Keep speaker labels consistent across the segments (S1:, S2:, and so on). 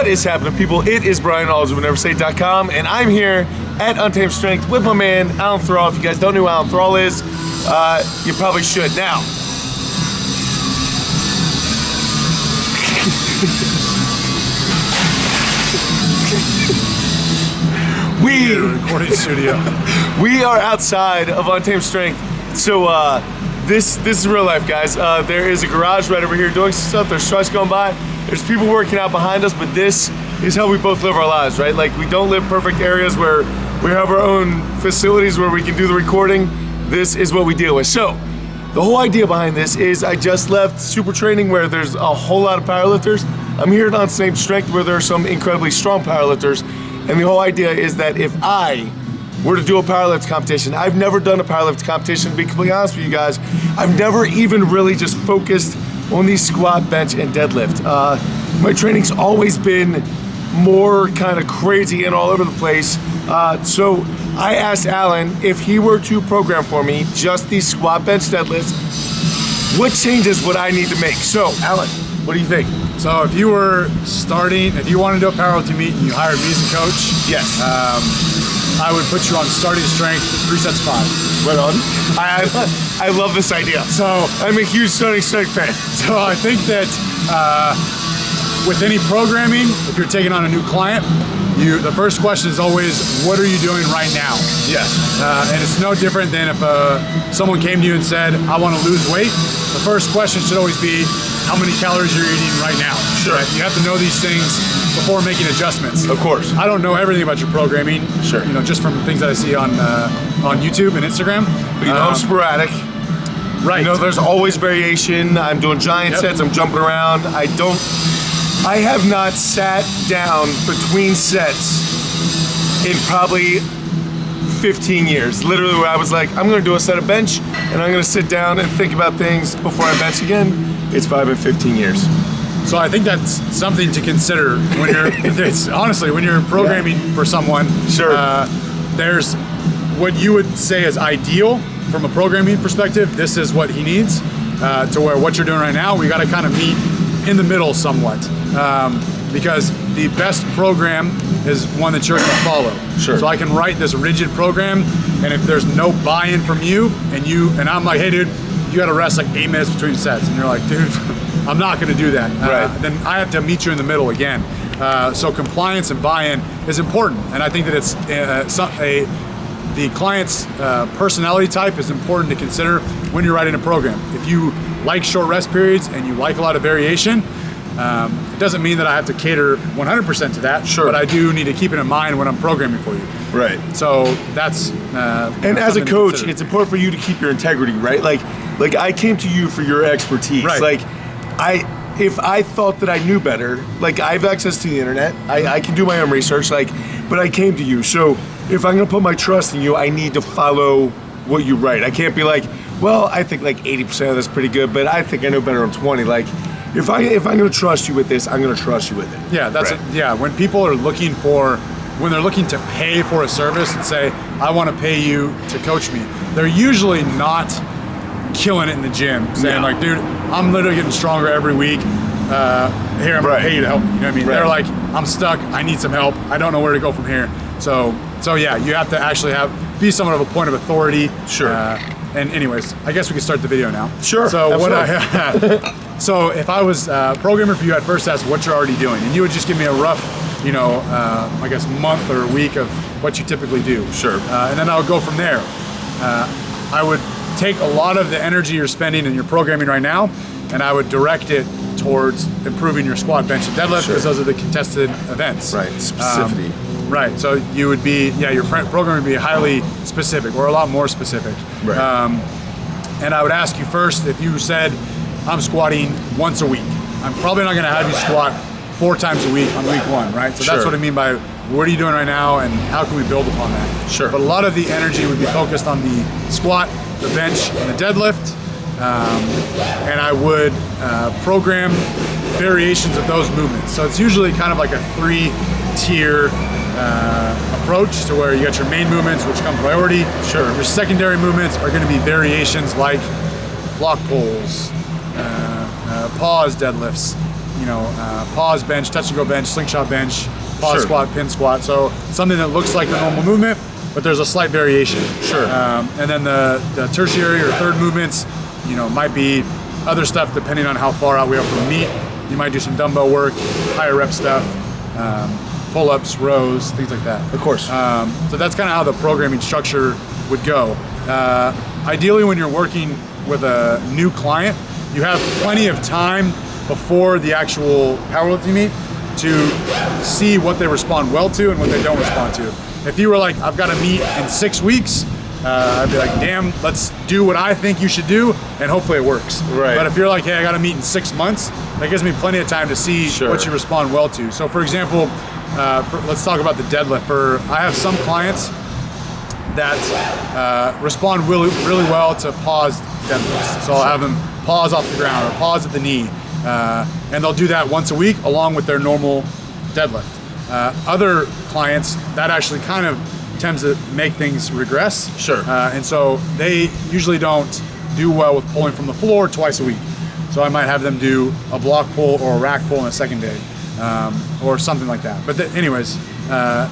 S1: What is happening, people? It is Brian, Alsruhe, and I'm here at Untamed Strength with my man, Alan Thrall. If you guys don't know who Alan Thrall is, you probably should. Now,
S2: recording studio.
S1: We are outside of Untamed Strength. So this is real life, guys. There is a garage right over here doing some stuff. There's trucks going by. There's people working out behind us, but this is how we both live our lives, right? Like, we don't live perfect areas where we have our own facilities where we can do the recording. This is what we deal with. So the whole idea behind this is I just left super training where there's a whole lot of powerlifters. I'm here at Untamed Strength where there are some incredibly strong powerlifters. And the whole idea is that if I were to do a powerlift competition, I've never done a powerlift competition, to be completely honest with you guys. I've never even really just focused on the squat, bench, and deadlift. My training's always been more kind of crazy and all over the place. So I asked Alan if he were to program for me just the squat, bench, deadlift, what changes would I need to make? So, Alan, what do you think?
S2: So if you were starting, if you wanted to do a powerlifting meet and you hired me as a coach,
S1: Yes.
S2: I would put you on starting strength, 3 sets of 5.
S1: Right on. I love this idea.
S2: So
S1: I'm a huge starting strength fan.
S2: So I think that with any programming, if you're taking on a new client, the first question is always, what are you doing right now?
S1: Yes.
S2: And it's no different than if someone came to you and said, I want to lose weight. The first question should always be, how many calories you're eating right now.
S1: Sure.
S2: Right? You have to know these things before making adjustments.
S1: Of course.
S2: I don't know everything about your programming.
S1: Sure.
S2: You know, just from things that I see on YouTube and Instagram.
S1: But you know, I'm sporadic.
S2: Right.
S1: You know, there's always variation. I'm doing giant sets, I'm jumping around. I have not sat down between sets in probably 15 years. Literally where I was like, I'm gonna do a set of bench and I'm gonna sit down and think about things before I bench again. It's probably been 15 years.
S2: So I think that's something to consider when you're, honestly, when you're programming for someone.
S1: Sure.
S2: There's what you would say is ideal from a programming perspective. This is what he needs to where what you're doing right now, we gotta kind of meet in the middle somewhat. Because the best program is one that you're gonna follow.
S1: Sure.
S2: So I can write this rigid program, and if there's no buy-in from you, and I'm like, hey dude, you gotta rest like 8 minutes between sets, and you're like, dude, I'm not gonna do that.
S1: Right.
S2: Then I have to meet you in the middle again. So compliance and buy-in is important, and I think that it's the client's personality type is important to consider when you're writing a program. If you like short rest periods and you like a lot of variation, it doesn't mean that I have to cater 100% to that.
S1: Sure.
S2: But I do need to keep it in mind when I'm programming for you.
S1: Right.
S2: So that's
S1: and as a coach, it's important for you to keep your integrity, right? Like I came to you for your expertise.
S2: Right.
S1: Like if I thought that I knew better, like I have access to the internet, I can do my own research, but I came to you. So if I'm gonna put my trust in you, I need to follow what you write. I can't be like, well, I think like 80% of this is pretty good, but I think I know better on 20. Like, if I'm gonna trust you with this, I'm gonna trust you with it.
S2: Yeah, that's
S1: right.
S2: Yeah, when people are when they're looking to pay for a service and say, I want to pay you to coach me, they're usually not killing it in the gym, saying like, dude, I'm literally getting stronger every week. Here, I'm gonna pay you to help me. You know what I mean? Right. They're like, I'm stuck, I need some help, I don't know where to go from here. So yeah, you have to actually be somewhat of a point of authority.
S1: Sure.
S2: And anyways, I guess we can start the video now.
S1: Sure.
S2: So so if I was programming for you, I'd first ask what you're already doing, and you would just give me a rough, I guess month or week of what you typically do.
S1: Sure.
S2: And then I would go from there. I would take a lot of the energy you're spending in your programming right now, and I would direct it towards improving your squat, bench, and deadlift, because those are the contested events.
S1: Right. Specificity.
S2: Right. So you would be, your program would be highly specific, or a lot more specific.
S1: Right.
S2: And I would ask you first, if you said, I'm squatting once a week, I'm probably not going to have you squat 4 times a week on week 1, right? So that's what I mean by what are you doing right now and how can we build upon that?
S1: Sure.
S2: But a lot of the energy would be focused on the squat, the bench, and the deadlift. And I would program variations of those movements. So it's usually kind of like a 3-tier approach to where you got your main movements, which come priority.
S1: Sure.
S2: Your secondary movements are going to be variations like block pulls, pause deadlifts, pause bench, touch and go bench, slingshot bench, pause
S1: Sure.
S2: squat, pin squat. So something that looks like the normal movement, but there's a slight variation.
S1: Sure.
S2: And then the tertiary or third movements, might be other stuff depending on how far out we are from the meet. You might do some dumbbell work, higher rep stuff, pull-ups, rows, things like that.
S1: Of course.
S2: So that's kind of how the programming structure would go. Ideally, when you're working with a new client, you have plenty of time before the actual powerlifting meet to see what they respond well to and what they don't respond to. If you were like, I've got to meet in 6 weeks, I'd be like, damn, let's do what I think you should do, and hopefully it works.
S1: Right.
S2: But if you're like, hey, I got to meet in 6 months, that gives me plenty of time to see
S1: Sure.
S2: what you respond well to. So for example, let's talk about the deadlift. I have some clients that respond really well to paused deadlifts. So I'll have them pause off the ground or pause at the knee, and they'll do that once a week along with their normal deadlift. Other clients, that actually kind of tends to make things regress.
S1: Sure.
S2: And so they usually don't do well with pulling from the floor twice a week. So I might have them do a block pull or a rack pull on a second day, or something like that. But anyways,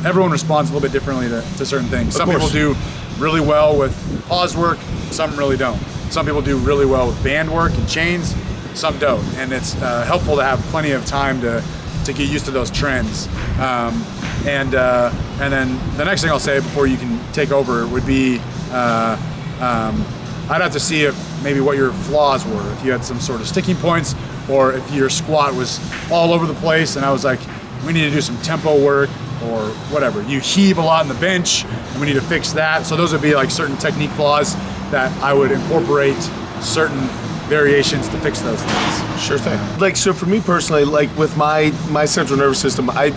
S2: everyone responds a little bit differently to certain things. Some people do really well with paused work, some really don't. Some people do really well with band work and chains, some don't. And it's helpful to have plenty of time to get used to those trends. And then the next thing I'll say before you can take over would be, I'd have to see maybe what your flaws were. If you had some sort of sticking points, or if your squat was all over the place and I was like, we need to do some tempo work or whatever. You heave a lot in the bench and we need to fix that. So those would be like certain technique flaws that I would incorporate certain variations to fix those things.
S1: Sure thing. Like, so for me personally, like with my central nervous system, I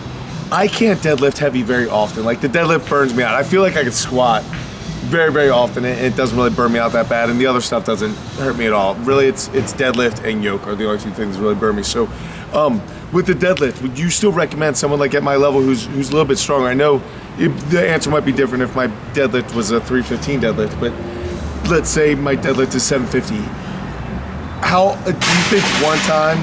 S1: can't deadlift heavy very often. Like the deadlift burns me out. I feel like I could squat very, very often, and it doesn't really burn me out that bad, and the other stuff doesn't hurt me at all. Really, it's deadlift and yoke are the only two things that really burn me. So with the deadlift, would you still recommend someone like at my level who's a little bit stronger? I know the answer might be different if my deadlift was a 315 deadlift, but let's say my deadlift is 750. How do you think one time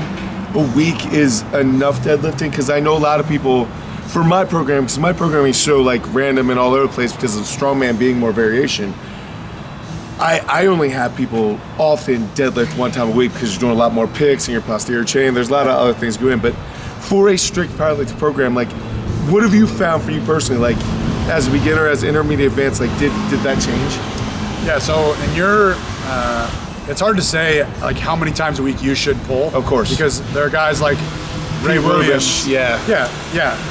S1: a week is enough deadlifting? Because I know a lot of people, for my program, because my programming is so like random and all over the place because of strongman being more variation, I only have people often deadlift one time a week because you're doing a lot more picks and your posterior chain. There's a lot of other things going in. But for a strict powerlifting program, like what have you found for you personally? Like as a beginner, as intermediate, advanced, like did that change?
S2: Yeah, so in your, it's hard to say like how many times a week you should pull.
S1: Of course.
S2: Because there are guys like Ray Williams.
S1: Yeah.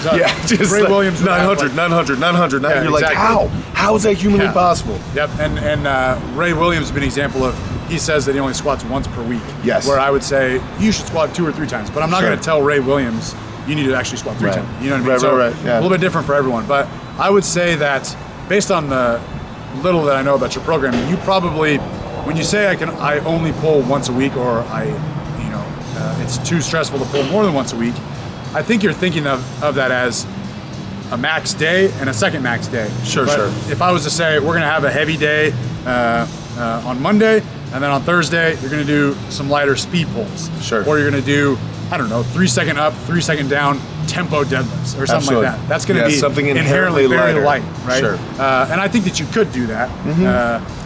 S2: So
S1: Just
S2: Ray
S1: like
S2: Williams.
S1: 900.
S2: Yeah,
S1: You're like,
S2: exactly.
S1: How is that humanly possible?
S2: Yep, and Ray Williams has been an example of, he says that he only squats once per week.
S1: Yes.
S2: Where I would say, you should squat 2 or 3 times. But I'm not
S1: Sure.
S2: going to tell Ray Williams, you need to actually squat 3
S1: Right.
S2: times. You know what I mean?
S1: Right, yeah.
S2: A little bit different for everyone. But I would say that based on the little that I know about your programming, you probably, when you say I only pull once a week, or it's too stressful to pull more than once a week, I think you're thinking of that as a max day and a second max day.
S1: Sure.
S2: If I was to say we're gonna have a heavy day on Monday, and then on Thursday you're gonna do some lighter speed pulls.
S1: Sure.
S2: Or you're gonna do, I don't know, 3 second up, 3 second down tempo deadlifts or something
S1: Absolutely.
S2: like that. That's gonna be
S1: something
S2: inherently very
S1: lighter.
S2: light, right?
S1: Sure.
S2: And I think that you could do that.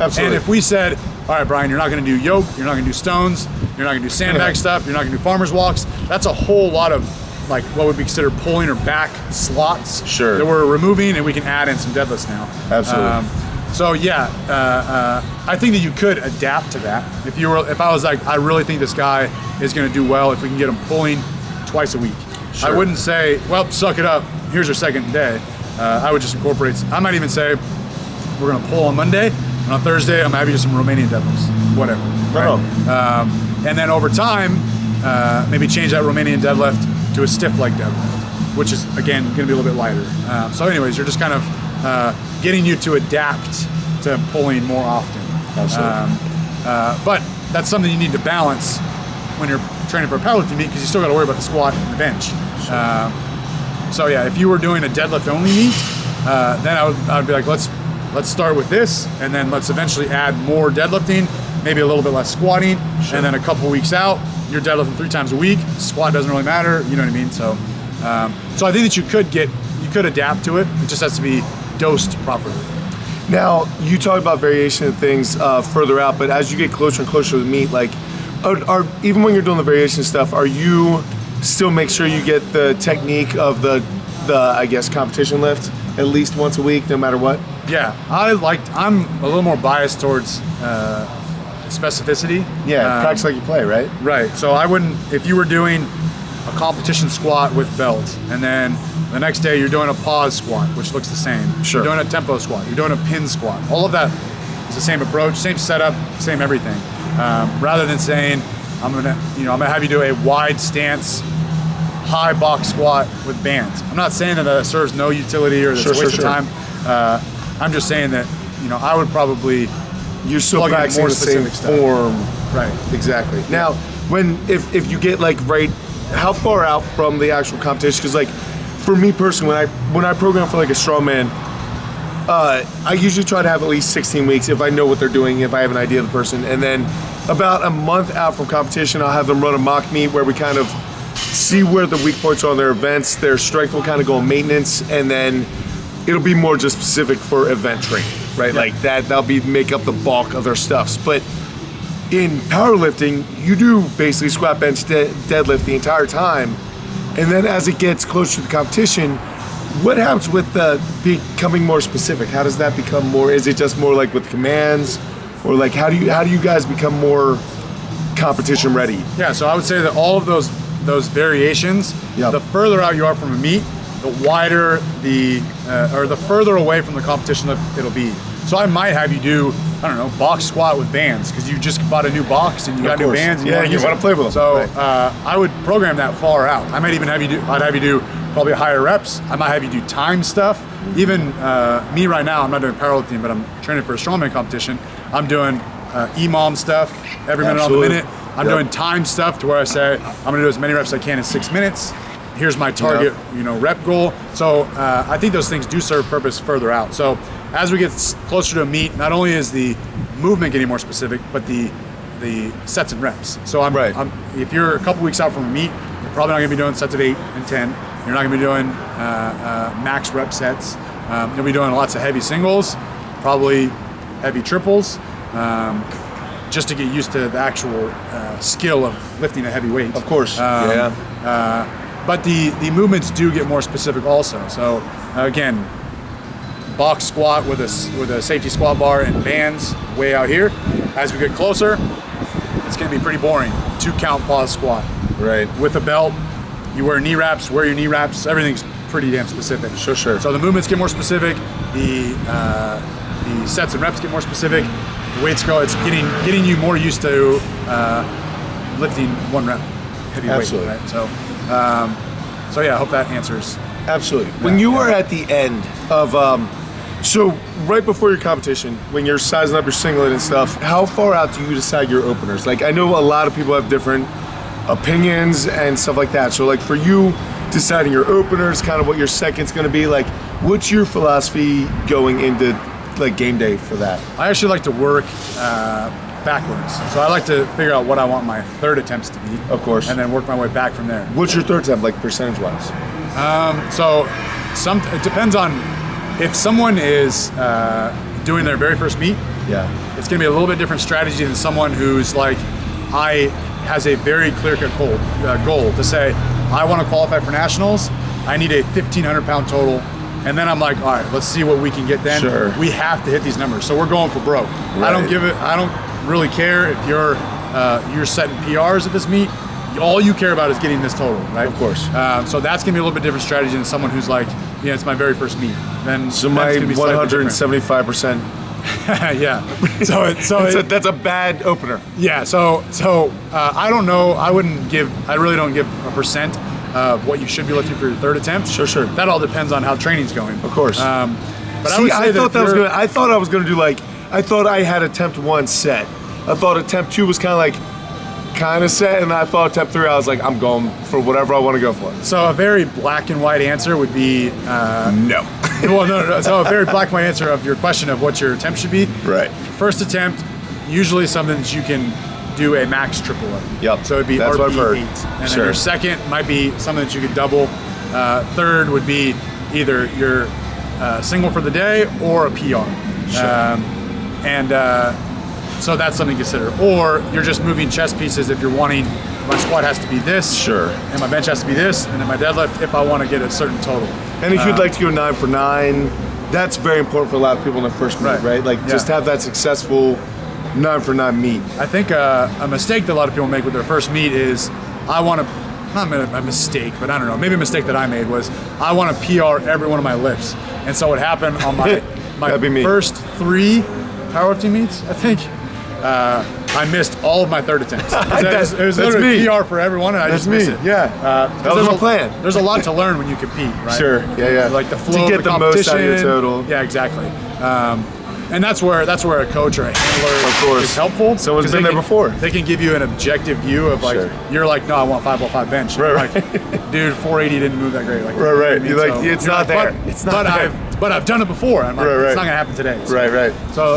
S1: Absolutely.
S2: And if we said, all right, Brian, you're not gonna do yoke, you're not gonna do stones, you're not gonna do sandbag stuff, you're not gonna do farmer's walks, that's a whole lot of like what would be considered pulling or back slots
S1: Sure.
S2: that we're removing, and we can add in some deadlifts now.
S1: Absolutely.
S2: I think that you could adapt to that. If I was like, I really think this guy is going to do well if we can get him pulling twice a week.
S1: Sure.
S2: I wouldn't say, well, suck it up, here's your second day. I would just incorporate, I might even say, we're going to pull on Monday, and on Thursday, I'm going to have you do some Romanian deadlifts, whatever. Right? And then over time, maybe change that Romanian deadlift to a stiff leg deadlift, which is, again, going to be a little bit lighter. So anyways, you're just kind of getting you to adapt to pulling more often.
S1: Absolutely.
S2: But that's something you need to balance when you're training for a powerlifting meet, because you still got to worry about the squat and the bench. So yeah, if you were doing a deadlift only meet, then I would be like, let's start with this, and then let's eventually add more deadlifting, maybe a little bit less squatting, and then a couple weeks out, you're deadlifting 3 times a week. Squat doesn't really matter. You know what I mean? So, so I think that you could adapt to it. It just has to be dosed properly.
S1: Now, you talk about variation and things further out, but as you get closer and closer to the meet, like, are even when you're doing the variation stuff, are you still make sure you get the technique of the I guess competition lift at least once a week, no matter what?
S2: Yeah, I'm a little more biased towards specificity.
S1: Yeah, practice like you play, right?
S2: Right. So I wouldn't, if you were doing a competition squat with belt, and then the next day you're doing a pause squat, which looks the same.
S1: Sure.
S2: You're doing a tempo squat. You're doing a pin squat. All of that is the same approach, same setup, same everything. Rather than saying I'm gonna have you do a wide stance, high box squat with bands. I'm not saying that serves no utility or that's a waste of time. I'm just saying that I would probably
S1: you're still practicing the same form.
S2: Right.
S1: Exactly. Now, if you get like how far out from the actual competition? Because like for me personally, when I program for like a strongman, I usually try to have at least 16 weeks if I know what they're doing, if I have an idea of the person, and then about a month out from competition, I'll have them run a mock meet where we kind of see where the weak points are on their events. Their strength will kind of go on maintenance, and then it'll be more just specific for event training, right? Yeah. Like that'll make up the bulk of their stuffs. But in powerlifting, you do basically squat, bench, deadlift the entire time, and then as it gets closer to the competition, what happens with becoming more specific? How does that become more? Is it just more like with commands, or like how do you guys become more competition ready?
S2: Yeah, so I would say that all of those variations, the further out you are from a meet, the wider or the further away from the competition it'll be. So I might have you do, I don't know, box squat with bands because you just bought a new box and you got new bands. And
S1: you want to play with them.
S2: So I would program that far out. I might even have you do probably higher reps. I might have you do time stuff. Even me right now, I'm not doing powerlifting, but I'm training for a strongman competition. I'm doing EMOM stuff every minute on the minute. I'm doing time stuff to where I say I'm going to do as many reps as I can in 6 minutes. Here's my target, rep goal. So I think those things do serve purpose further out. So as we get closer to a meet, not only is the movement getting more specific, but the sets and reps. So if you're a couple weeks out from a meet, you're probably not going to be doing sets of 8 and 10. You're not going to be doing max rep sets. You'll be doing lots of heavy singles, probably heavy triples, just to get used to the actual skill of lifting a heavy weight.
S1: Of course.
S2: But the movements do get more specific also. So again, box squat with a safety squat bar and bands way out here. As we get closer, it's going to be pretty boring. 2 count pause squat.
S1: Right.
S2: With a belt, you wear knee wraps, wear your knee wraps. Everything's pretty damn specific.
S1: Sure.
S2: So the movements get more specific. The sets and reps get more specific. The weights go. It's getting you more used to lifting 1 rep heavy weight. Right? So yeah, I hope that answers.
S1: Absolutely. When you were at the end of, so right before your competition, when you're sizing up your singlet and stuff, how far out do you decide your openers? Like I know a lot of people have different opinions and stuff like that. So like for you, deciding your openers, kind of what your second's going to be, like what's your philosophy going into like game day for that?
S2: I actually like to work backwards. So I like to figure out what I want my third attempts to be.
S1: Of course.
S2: And then work my way back from there.
S1: What's your third attempt, like percentage-wise?
S2: So it depends on if someone is doing their very first meet.
S1: Yeah.
S2: It's going to be a little bit different strategy than someone who's like, has a very clear-cut goal to say, I want to qualify for nationals. I need a 1,500 pound total. And then I'm like, all right, let's see what we can get then.
S1: Sure.
S2: We have to hit these numbers. So we're going for broke.
S1: Right.
S2: I don't really care if you're setting PRs at this meet. All you care about is getting this total, right?
S1: Of course.
S2: So that's gonna be a little bit different strategy than someone who's like, it's my very first meet. Then
S1: so my 175%.
S2: Yeah. So
S1: that's a bad opener.
S2: Yeah. So I don't know. I really don't give a percent of what you should be lifting for your third attempt.
S1: Sure.
S2: That all depends on how training's going.
S1: Of course.
S2: But
S1: I thought I was gonna do like, I thought I had attempt 1 set. I thought attempt 2 was kind of set, and I thought attempt 3 I was like, I'm going for whatever I want to go for.
S2: So a very black and white answer would be
S1: no.
S2: Well, no. So a very black and white answer of your question of what your attempt should be.
S1: Right.
S2: First attempt, usually something that you can do a max triple lift.
S1: Yep.
S2: So it'd be
S1: That's what I've heard.
S2: RP 8. And
S1: Sure.
S2: then your second might be something that you could double. Third would be either your single for the day or a PR.
S1: Sure.
S2: So that's something to consider. Or you're just moving chest pieces if you're wanting, my squat has to be this.
S1: Sure.
S2: And my bench has to be this. And then my deadlift if I want to get a certain total.
S1: And if you'd like to go 9 for 9, that's very important for a lot of people in their first meet, right? Like just have that successful 9 for 9 meet.
S2: I think a mistake that a lot of people make with their first meet is I want to, not a mistake, but I don't know, maybe a mistake that I made was I want to PR every one of my lifts. And so what happened on my first 3 powerlifting meets, I think, I missed all of my third attempts. It was literally me. PR for everyone, and I just missed it.
S1: Yeah, that was my plan.
S2: There's a lot to learn when you compete, right?
S1: Sure, yeah.
S2: Like the flow
S1: to get
S2: of the
S1: the most out of your total.
S2: Yeah, exactly. And that's where a coach or a handler is helpful.
S1: Someone's been there before.
S2: They can give you an objective view of like, you're like, no, I want 505 bench.
S1: Right.
S2: Like, dude, 480 didn't move that great. Like,
S1: right.
S2: You're
S1: like, it's not there. It's not there.
S2: But I've done it before. I'm like, it's not gonna happen today. So,
S1: right.
S2: So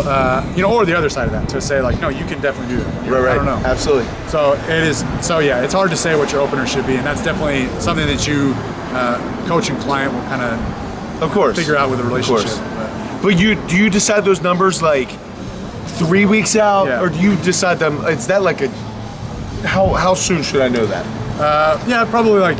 S2: or the other side of that, to say like, no, you can definitely do that.
S1: Right.
S2: I don't know.
S1: Absolutely.
S2: So it is. So yeah, it's hard to say what your opener should be, and that's definitely something that you, coach and client, will kind of figure out with a relationship.
S1: But do you decide those numbers like 3 weeks out, or do you decide them? Is that like how soon should I know that?
S2: Probably like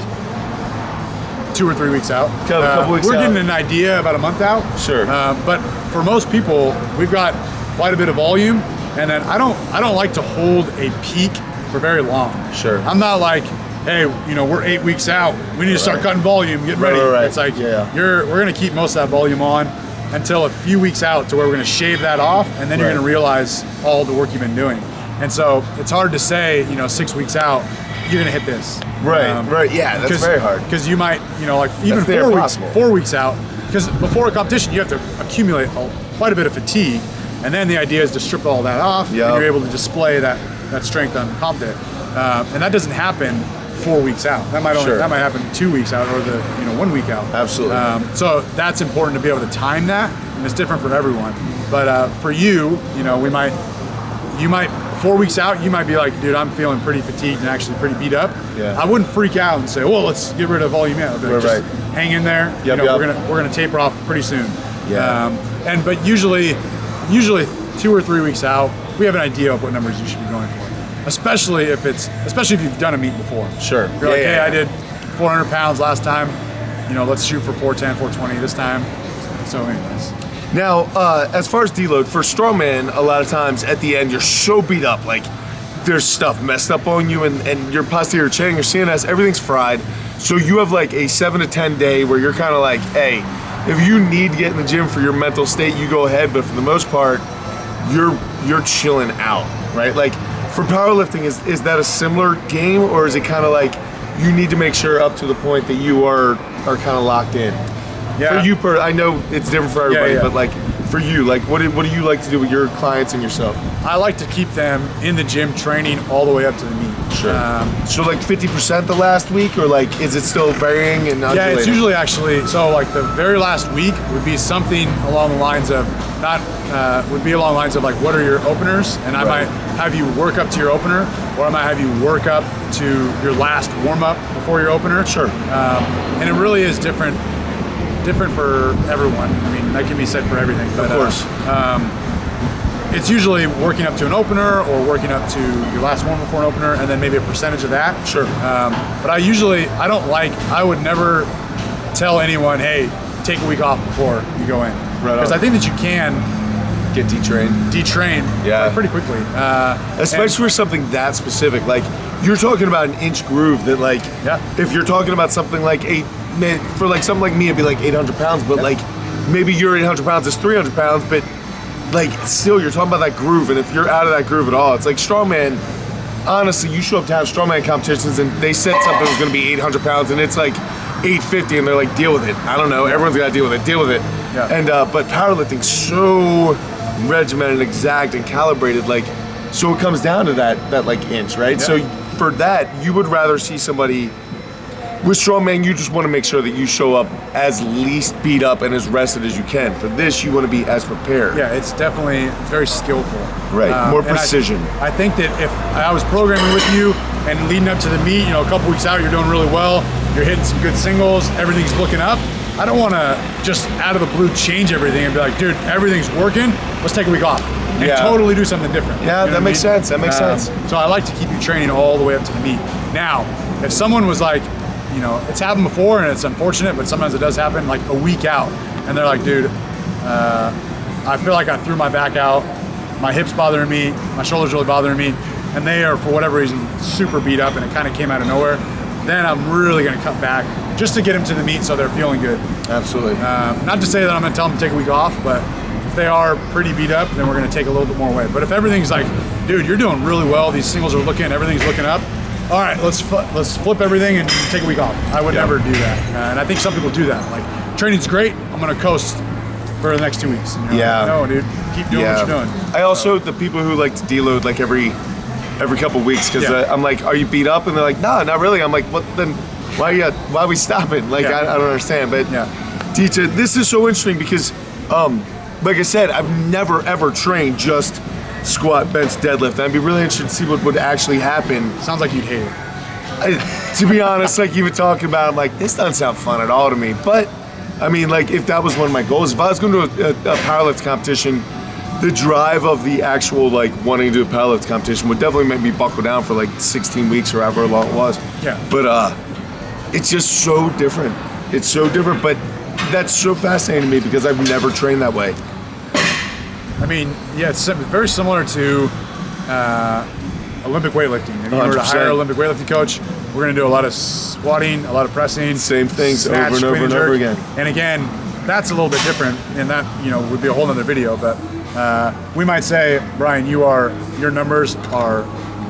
S2: 2 or 3 weeks out.
S1: A couple weeks out.
S2: We're getting an idea about a month out.
S1: Sure.
S2: But for most people, we've got quite a bit of volume, and then I don't like to hold a peak for very long.
S1: Sure.
S2: I'm not like, hey, we're 8 weeks out. We need to start cutting volume, get ready. It's like we're gonna keep most of that volume on until a few weeks out to where we're gonna shave that off, and then you're gonna realize all the work you've been doing. And so it's hard to say, 6 weeks out, you're gonna hit this.
S1: Right. Yeah, that's very hard.
S2: Because you might, like even 4 weeks out, because before a competition you have to accumulate quite a bit of fatigue, and then the idea is to strip all that off, and you're able to display that strength on comp day. And that doesn't happen 4 weeks out. That might happen 2 weeks out, or the 1 week out.
S1: Absolutely.
S2: So that's important to be able to time that, and it's different for everyone. But for you, you might 4 weeks out, you might be like, dude, I'm feeling pretty fatigued and actually pretty beat up.
S1: Yeah.
S2: I wouldn't freak out and say, well, let's get rid of volume. Yeah, just hang in there. We're gonna taper off pretty soon.
S1: Yeah.
S2: But usually 2 or 3 weeks out, we have an idea of what numbers you should be going for. Especially if you've done a meet before.
S1: Sure.
S2: If you're hey, I did 400 pounds last time. Let's shoot for 410, 420 this time. So anyways.
S1: Now, as far as deload, for strongman, a lot of times at the end, you're so beat up, like there's stuff messed up on you and your posterior chain, your CNS, everything's fried. So you have like a 7 to 10 day where you're kind of like, hey, if you need to get in the gym for your mental state, you go ahead. But for the most part, you're chilling out, right? Like for powerlifting, is that a similar game, or is it kind of like you need to make sure up to the point that you are kind of locked in?
S2: Yeah.
S1: For you, I know it's different for everybody, but like for you, like what do you like to do with your clients and yourself?
S2: I like to keep them in the gym training all the way up to the meet.
S1: Sure. So like 50% the last week, or like is it still varying and undulating?
S2: Yeah, it's usually actually, so like the very last week would be something along the lines of like, what are your openers? And I might have you work up to your opener, or I might have you work up to your last warm up before your opener.
S1: Sure.
S2: And it really is different for everyone. I mean, that can be said for everything. But,
S1: of course.
S2: It's usually working up to an opener or working up to your last one before an opener, and then maybe a percentage of that.
S1: Sure.
S2: But I would never tell anyone, hey, take a week off before you go in. Because I think that you can
S1: get detrained
S2: pretty quickly.
S1: Especially for something that specific. Like you're talking about an inch groove that like, if you're talking about something like for like something like me, it'd be like 800 pounds, but like maybe your 800 pounds is 300 pounds, but like still you're talking about that groove, and if you're out of that groove at all, it's like strongman. Honestly, you show up to have strongman competitions and they said something was gonna be 800 pounds and it's like 850 and they're like, deal with it. I don't know, everyone's gotta deal with it.
S2: Yeah.
S1: And but powerlifting's so regimented, exact, and calibrated, like, so it comes down to that like inch, right? So for that, you would rather see somebody with strongman, you just want to make sure that you show up as least beat up and as rested as you can. For this, you want to be as prepared.
S2: Yeah, it's definitely very skillful.
S1: Right, more precision.
S2: I think that if I was programming with you and leading up to the meet, a couple weeks out, you're doing really well, you're hitting some good singles, everything's looking up. I don't want to just out of the blue change everything and be like, dude, everything's working, let's take a week off and totally do something different.
S1: Yeah, that makes sense. That makes sense.
S2: So I like to keep you training all the way up to the meet. Now, if someone was like, it's happened before and it's unfortunate, but sometimes it does happen, like a week out, and they're like, dude, I feel like I threw my back out, my hips bothering me, my shoulders really bothering me, and they are, for whatever reason, super beat up and it kind of came out of nowhere, then I'm really going to cut back just to get them to the meet so they're feeling good.
S1: Absolutely.
S2: Not to say that I'm going to tell them to take a week off, but if they are pretty beat up, then we're going to take a little bit more away. But if everything's like, dude, you're doing really well, these singles are looking, everything's looking up, all right, let's flip everything and take a week off. I would never do that. And I think some people do that. Like, training's great, I'm going to coast for the next 2 weeks. No, dude, keep doing what you're doing.
S1: I also, the people who like to deload like every couple weeks, because I'm like, are you beat up? And they're like, nah, not really. I'm like, what then? Why are we stopping? Like, I don't understand. But teacher, this is so interesting because, like I said, I've never ever trained just squat, bench, deadlift. And I'd be really interested to see what would actually happen.
S2: Sounds like you'd hate it.
S1: To be honest, like you were talking about, I'm like, this doesn't sound fun at all to me. But I mean, like, if that was one of my goals, if I was going to a powerlift competition, the drive of the actual, like, wanting to do a powerlift competition would definitely make me buckle down for like 16 weeks or however long it was.
S2: Yeah.
S1: But it's just so different. It's so different, but that's so fascinating to me because I've never trained that way.
S2: I mean, yeah, it's very similar to Olympic weightlifting. If you were to hire an Olympic weightlifting coach, we're going to do a lot of squatting, a lot of pressing.
S1: Same things
S2: snatch,
S1: over and over and over again.
S2: And again, that's a little bit different, and that would be a whole other video. But we might say, Brian, your numbers are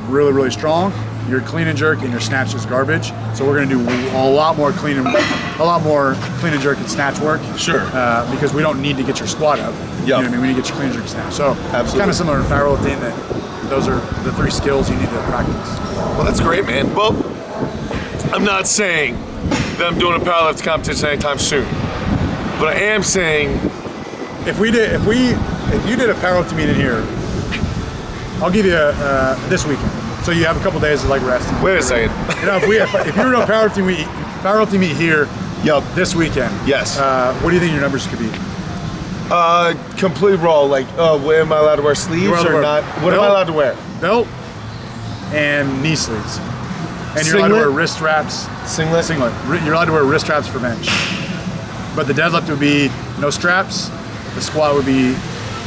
S2: really, really strong. Your clean and jerk and your snatch is garbage. So we're going to do a lot more clean and jerk and snatch work.
S1: Sure.
S2: Because we don't need to get your squat up.
S1: Yep.
S2: You know what I mean? We need to get your clean and jerk and snatch. So it's kind of similar to powerlifting. That those are the 3 skills you need to practice.
S1: Well, that's great, man. Well, I'm not saying that I'm doing a powerlifting competition anytime soon, but I am saying
S2: if you did a powerlifting meet in here, I'll give you this weekend. So you have a couple days to like rest.
S1: Wait a second.
S2: If you were to a powerlifting meet here, this weekend.
S1: Yes.
S2: What do you think your numbers could be?
S1: Completely raw. Like, am I allowed to wear sleeves or not? What am I allowed to wear?
S2: Belt and knee sleeves. And you're allowed to wear wrist wraps.
S1: Singlet.
S2: You're allowed to wear wrist wraps for bench. But the deadlift would be no straps. The squat would be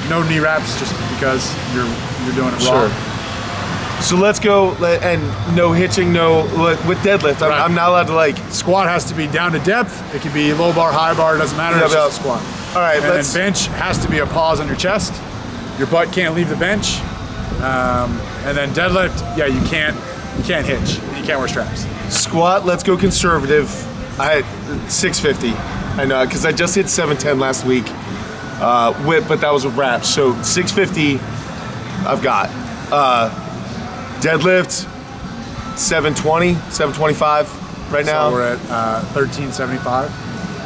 S2: no knee wraps, just because you're doing it raw.
S1: Sure. So let's go, and no hitching, with deadlift.
S2: Right.
S1: I'm not allowed to like.
S2: Squat has to be down to depth. It can be low bar, high bar, doesn't matter. It's just a squat.
S1: All right,
S2: and then bench has to be a pause on your chest. Your butt can't leave the bench. And then deadlift, you can't hitch. You can't wear straps.
S1: Squat, let's go conservative. I had 650. I know, because I just hit 710 last week. But that was a wrap. So 650, I've got. Deadlift, 720, 725 right now.
S2: So we're at 1375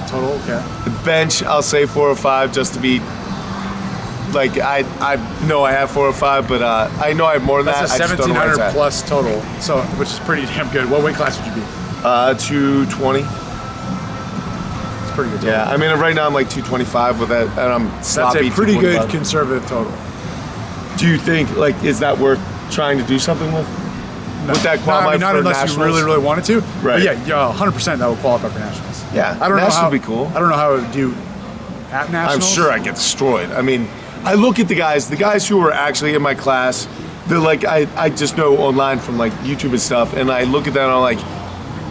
S2: total, okay.
S1: The bench, I'll say 405 just to be, like, I know I have 405, but I know I have more than that.
S2: That's a 1,700 plus total, so which is pretty damn good. What weight class would you be?
S1: 220.
S2: It's pretty good total.
S1: Yeah, I mean, right now I'm like 225 with that, and I'm sloppy.
S2: That's a pretty good conservative total.
S1: Do you think, like, is that worth trying to do something with?
S2: No.
S1: Would that qualify
S2: not
S1: for
S2: unless
S1: nationals?
S2: you really, really wanted to.
S1: Right.
S2: But yeah, 100% that would qualify for nationals.
S1: Yeah,
S2: I don't know how,
S1: would be cool.
S2: I don't know how it would do at nationals.
S1: I'm sure I get destroyed. I mean, I look at the guys who are actually in my class. They're like, I just know online from like YouTube and stuff, and I look at that and I'm like,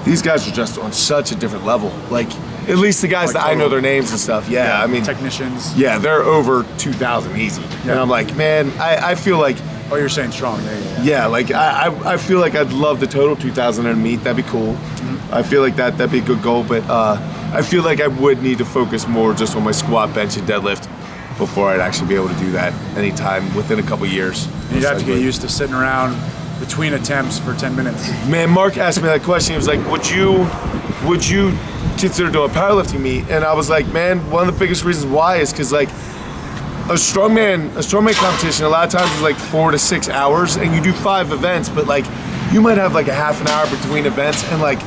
S1: these guys are just on such a different level. Like, at least the guys
S2: like
S1: that I know their names and stuff. Yeah, I mean,
S2: technicians.
S1: Yeah, they're over 2,000 easy. Yeah. And I'm like, man, I feel like.
S2: Oh, you're saying strong.
S1: Yeah, like I feel like I'd love the total 2,000 and meet. That'd be cool. Mm-hmm. I feel like that'd be a good goal, but I feel like I would need to focus more just on my squat, bench, and deadlift before I'd actually be able to do that anytime within a couple years.
S2: You'd have to get used to sitting around between attempts for 10 minutes.
S1: Man, Mark asked me that question. He was like, would you consider doing a powerlifting meet? And I was like, man, one of the biggest reasons why is because like a strongman competition a lot of times is like 4 to 6 hours, and you do 5 events, but like you might have like a half an hour between events, and like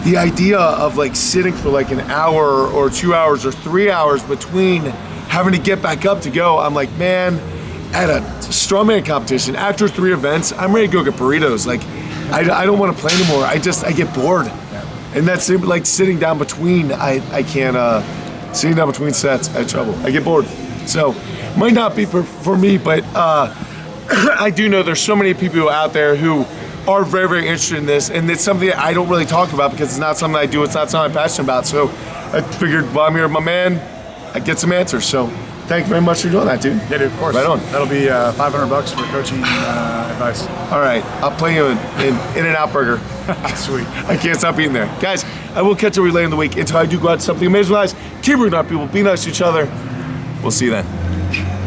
S1: the idea of like sitting for like an hour or 2 hours or 3 hours between having to get back up to go, I'm like, man, at a strongman competition, after 3 events, I'm ready to go get burritos. Like, I don't want to play anymore. I get bored. Yeah. And that's like sitting down between, I can't, sitting down between sets, I have trouble. I get bored. So, might not be for me, but I do know there's so many people out there who are very, very interested in this, and it's something that I don't really talk about because it's not something I do, it's not something I'm passionate about. So, I figured while I'm here with my man, I get some answers. So, thank you very much for doing that, dude.
S2: Yeah, dude, of course.
S1: Right on.
S2: That'll be $500 for coaching advice.
S1: All right, I'll play you in In-N-Out Burger.
S2: Sweet.
S1: I can't stop eating there. Guys, I will catch up with you later in the week. Until I do go out to something amazing, guys, keep rooting out people, be nice to each other. We'll see you then.